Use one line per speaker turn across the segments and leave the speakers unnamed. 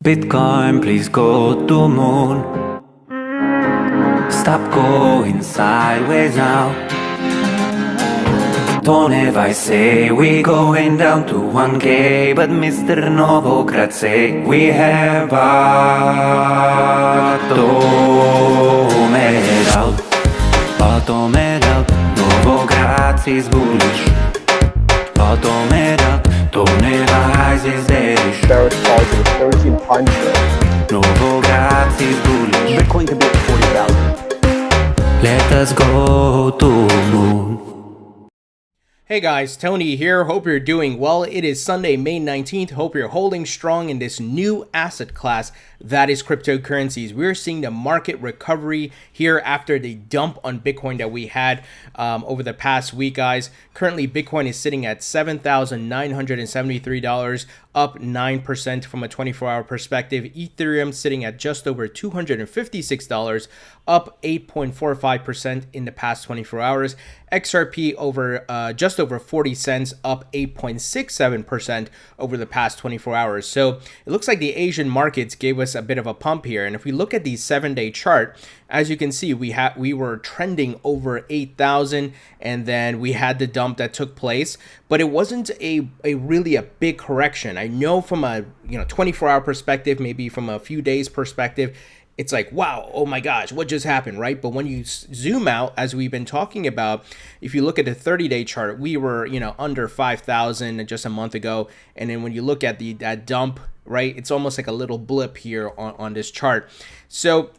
Bitcoin, please go to moon. Stop going sideways now. Don't ever say we going down to 1K, but Mr. Novogratz say we have bottom it out, Novogratz is bullish. Bottom it out, don't ever rise is deadish.
Barrett calls it a 13 punch.
Novogratz is bullish.
Bitcoin could be at 40,000.
Let us go to moon.
Hey guys, Tony here. Hope you're doing well. It is Sunday, May 19th. Hope you're holding strong in this new asset class that is cryptocurrencies. We're seeing the market recovery here after the dump on Bitcoin that we had over the past week, guys. Currently, Bitcoin is sitting at $7,973, up 9% from a 24-hour perspective. Ethereum sitting at just over $256, up 8.45% in the past 24 hours. XRP over just over 40 cents, up 8.67% over the past 24 hours. So it looks like the Asian markets gave us a bit of a pump here. And if we look at the 7-day chart, as you can see, we were trending over 8,000, and then we had the dump that took place, but it wasn't a really a big correction. I know from a 24-hour perspective, maybe from a few days perspective, it's like, wow, oh my gosh, what just happened, right? But when you zoom out, as we've been talking about, if you look at the 30-day chart, we were, under 5,000 just a month ago. And then when you look at that dump, right, it's almost like a little blip here on this chart. So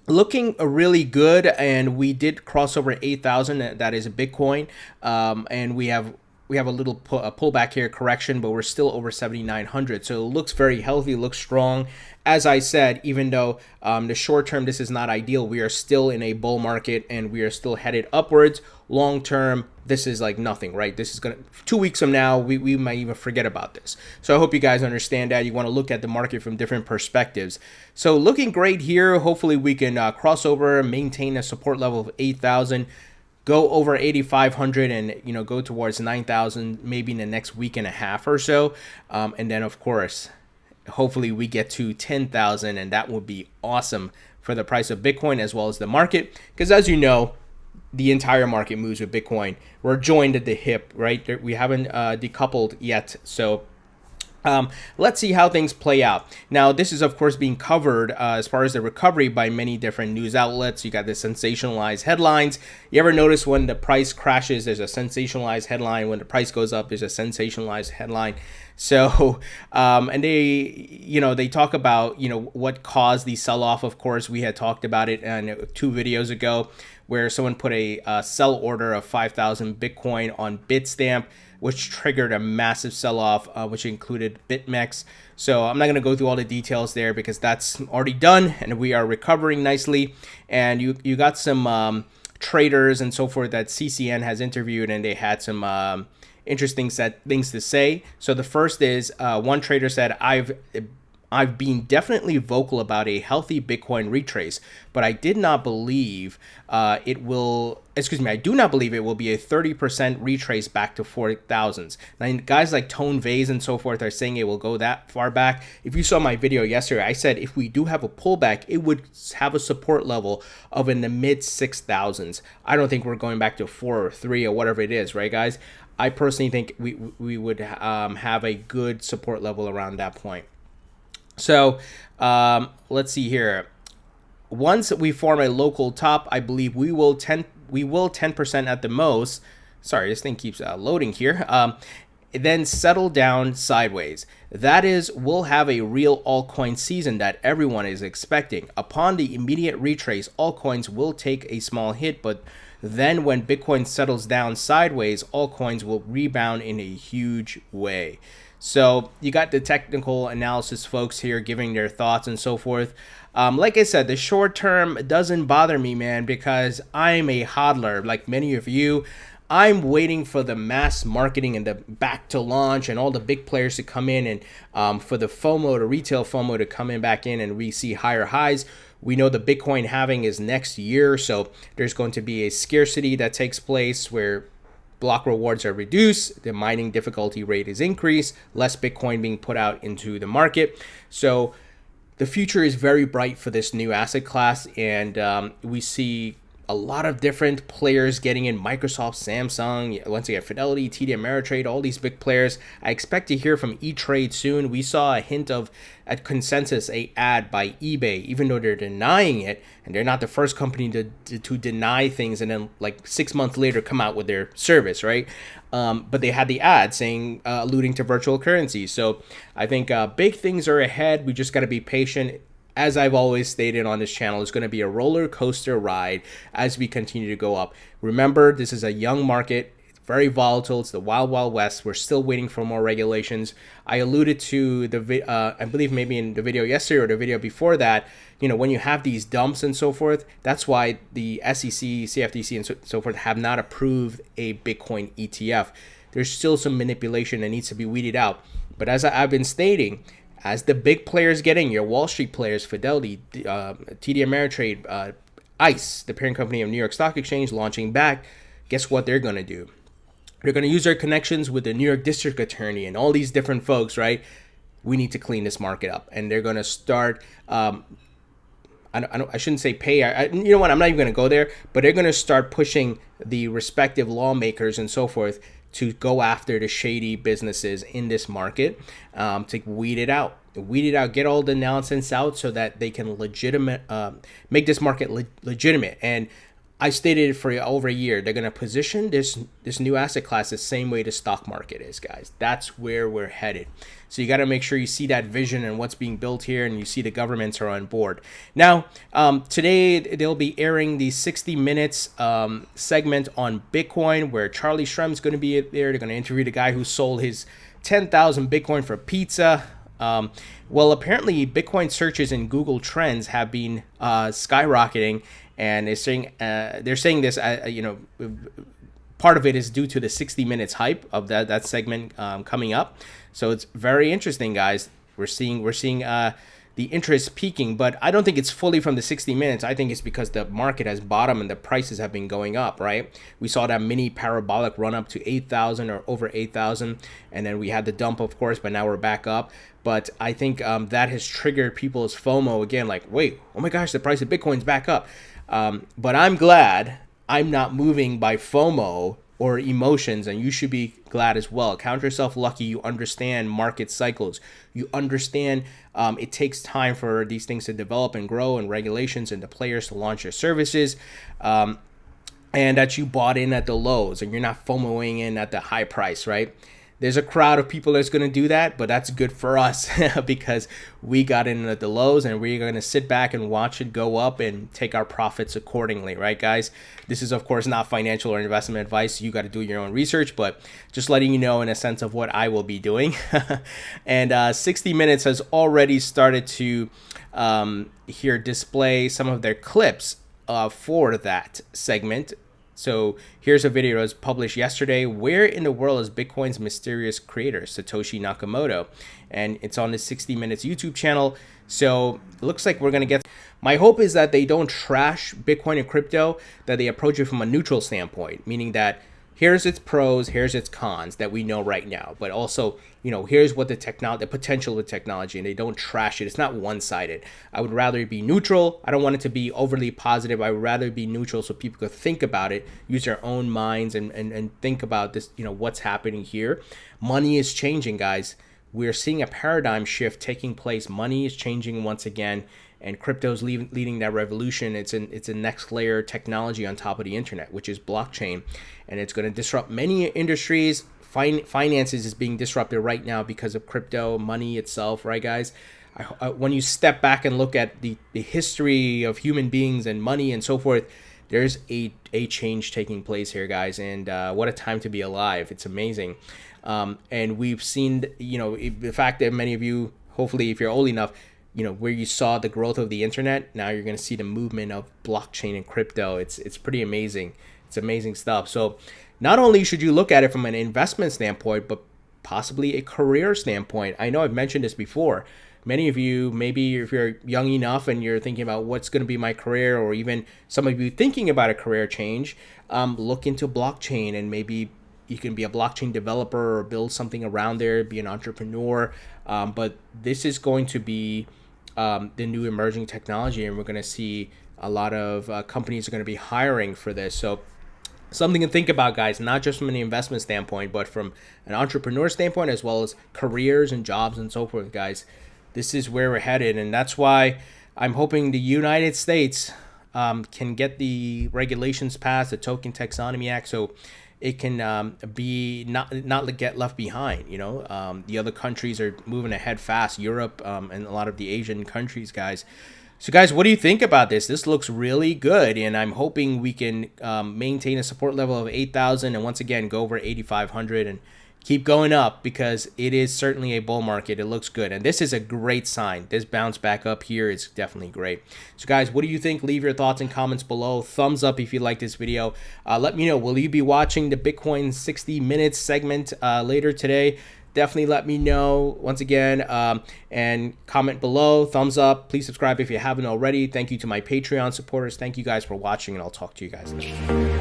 looking really good, and we did cross over 8,000. That is a Bitcoin, and we have a little pullback here, correction, but we're still over 7,900. So it looks very healthy, looks strong. As I said, even though the short term, this is not ideal, we are still in a bull market and we are still headed upwards. Long term, this is like nothing, right? This is going to, 2 weeks from now, we might even forget about this. So I hope you guys understand that. You want to look at the market from different perspectives. So looking great here. Hopefully we can cross over, maintain a support level of 8,000. Go over 8,500 and go towards 9,000 maybe in the next week and a half or so, and then of course hopefully we get to 10,000, and that would be awesome for the price of Bitcoin as well as the market, because as you know, the entire market moves with Bitcoin. We're joined at the hip, right? We haven't decoupled yet, so let's see how things play out. Now, this is, of course, being covered as far as the recovery by many different news outlets. You got the sensationalized headlines. You ever notice when the price crashes, there's a sensationalized headline. When the price goes up, there's a sensationalized headline. So, and they talk about, what caused the sell-off. Of course, we had talked about it in 2 videos ago, where someone put a sell order of 5,000 Bitcoin on Bitstamp, which triggered a massive sell-off, which included BitMEX. So I'm not going to go through all the details there because that's already done, and we are recovering nicely. And you got some traders and so forth that CCN has interviewed, and they had some interesting things to say. So the first is one trader said, I've been definitely vocal about a healthy Bitcoin retrace, but I did not believe I do not believe it will be a 30% retrace back to 40,000s. Now, guys like Tone Vays and so forth are saying it will go that far back. If you saw my video yesterday, I said if we do have a pullback, it would have a support level of in the mid 6,000s. I don't think we're going back to 4 or 3 or whatever it is, right, guys? I personally think we would have a good support level around that point. So let's see here. Once we form a local top, I believe we will 10% at the most. Sorry, this thing keeps loading here. Then settle down sideways. That is, we'll have a real altcoin season that everyone is expecting. Upon the immediate retrace, altcoins will take a small hit, but then when Bitcoin settles down sideways, altcoins will rebound in a huge way. So you got the technical analysis folks here giving their thoughts and so forth. Like I said, the short term doesn't bother me, man, because I'm a hodler like many of you. I'm waiting for the mass marketing and the back to launch and all the big players to come in, and for the FOMO, the retail FOMO to come in back in, and we see higher highs. We know the Bitcoin halving is next year, so there's going to be a scarcity that takes place where block rewards are reduced, the mining difficulty rate is increased, less Bitcoin being put out into the market. So the future is very bright for this new asset class, and we see a lot of different players getting in. Microsoft, Samsung, once again, Fidelity, TD Ameritrade, all these big players. I expect to hear from E-Trade soon. We saw a hint of, at Consensus, a ad by eBay, even though they're denying it, and they're not the first company to deny things and then like 6 months later come out with their service, right? But they had the ad saying, alluding to virtual currency. So I think big things are ahead. We just got to be patient. As I've always stated on this channel, it's going to be a roller coaster ride as we continue to go up. Remember, this is a young market. It's very volatile. It's the wild, wild west. We're still waiting for more regulations. I alluded to I believe maybe in the video yesterday or the video before that, when you have these dumps and so forth, that's why the SEC, CFTC, and so forth have not approved a Bitcoin ETF. There's still some manipulation that needs to be weeded out. But as I've been stating, as the big players get in, your Wall Street players, Fidelity, TD Ameritrade, ICE, the parent company of New York Stock Exchange, launching back, guess what they're going to do? They're going to use their connections with the New York District Attorney and all these different folks, right? We need to clean this market up. And they're going to start, I shouldn't say pay. You know what? I'm not even going to go there. But they're going to start pushing the respective lawmakers and so forth to go after the shady businesses in this market, to weed it out, get all the nonsense out so that they can make this market legitimate. And I stated it for over a year, they're going to position this new asset class the same way the stock market is, guys. That's where we're headed. So you got to make sure you see that vision and what's being built here, and you see the governments are on board. Now, today they'll be airing the 60 Minutes segment on Bitcoin, where Charlie Shrem's going to be there. They're going to interview the guy who sold his 10,000 Bitcoin for pizza. Well, apparently Bitcoin searches in Google Trends have been skyrocketing, and they're saying this, part of it is due to the 60 Minutes hype of that segment coming up. So it's very interesting, guys. We're seeing the interest peaking, but I don't think it's fully from the 60 Minutes. I think it's because the market has bottomed and the prices have been going up, right? We saw that mini parabolic run up to 8,000 or over 8,000, and then we had the dump, of course, but now we're back up. But I think that has triggered people's FOMO again, like, wait, oh my gosh, the price of Bitcoin's back up. But I'm glad I'm not moving by FOMO or emotions, and you should be glad as well. Count yourself lucky. You understand market cycles. You understand it takes time for these things to develop and grow, and regulations and the players to launch their services, and that you bought in at the lows and you're not FOMOing in at the high price, right? There's a crowd of people that's going to do that, but that's good for us because we got in at the lows, and we're going to sit back and watch it go up and take our profits accordingly, right, guys? This is, of course, not financial or investment advice. You got to do your own research, but just letting you know in a sense of what I will be doing. And 60 Minutes has already started to here display some of their clips for that segment. So here's a video that was published yesterday. Where in the world is Bitcoin's mysterious creator, Satoshi Nakamoto? And it's on the 60 Minutes YouTube channel. So it looks like we're going to get... My hope is that they don't trash Bitcoin and crypto, that they approach it from a neutral standpoint, meaning that here's its pros, here's its cons that we know right now, but also, here's what the potential of the technology, and they don't trash it. It's not one-sided. I would rather it be neutral. I don't want it to be overly positive. I would rather it be neutral so people could think about it, use their own minds, and think about this, what's happening here. Money is changing, guys. We're seeing a paradigm shift taking place. Money is changing once again, and crypto's leading that revolution. It's a next layer technology on top of the internet, which is blockchain, and it's going to disrupt many industries. Finances is being disrupted right now because of crypto, money itself, right, guys? When you step back and look at the history of human beings and money and so forth, there's a change taking place here, guys, and what a time to be alive. It's amazing. And we've seen, the fact that many of you, hopefully if you're old enough, where you saw the growth of the internet, now you're going to see the movement of blockchain and crypto. It's pretty amazing. It's amazing stuff. So not only should you look at it from an investment standpoint, but possibly a career standpoint. I know I've mentioned this before. Many of you, maybe if you're young enough and you're thinking about what's going to be my career, or even some of you thinking about a career change, look into blockchain, and maybe you can be a blockchain developer or build something around there, be an entrepreneur. But this is going to be the new emerging technology, and we're going to see a lot of companies are going to be hiring for this. So something to think about, guys, not just from an investment standpoint, but from an entrepreneur standpoint, as well as careers and jobs and so forth, guys. This is where we're headed, and that's why I'm hoping the United States can get the regulations passed, the Token Taxonomy Act, so it can be not get left behind. The other countries are moving ahead fast, Europe and a lot of the Asian countries, guys. So guys, what do you think about this? This looks really good, and I'm hoping we can maintain a support level of 8,000 and once again go over 8,500 and keep going up, because it is certainly a bull market. It looks good, and this is a great sign. This bounce back up here is definitely great. So guys, what do you think? Leave your thoughts and comments below. Thumbs up if you like this video. Let me know, will you be watching the Bitcoin 60 minutes segment later today? Definitely let me know once again, and comment below. Thumbs up. Please subscribe if you haven't already. Thank you to my Patreon supporters. Thank you guys for watching, and I'll talk to you guys next time.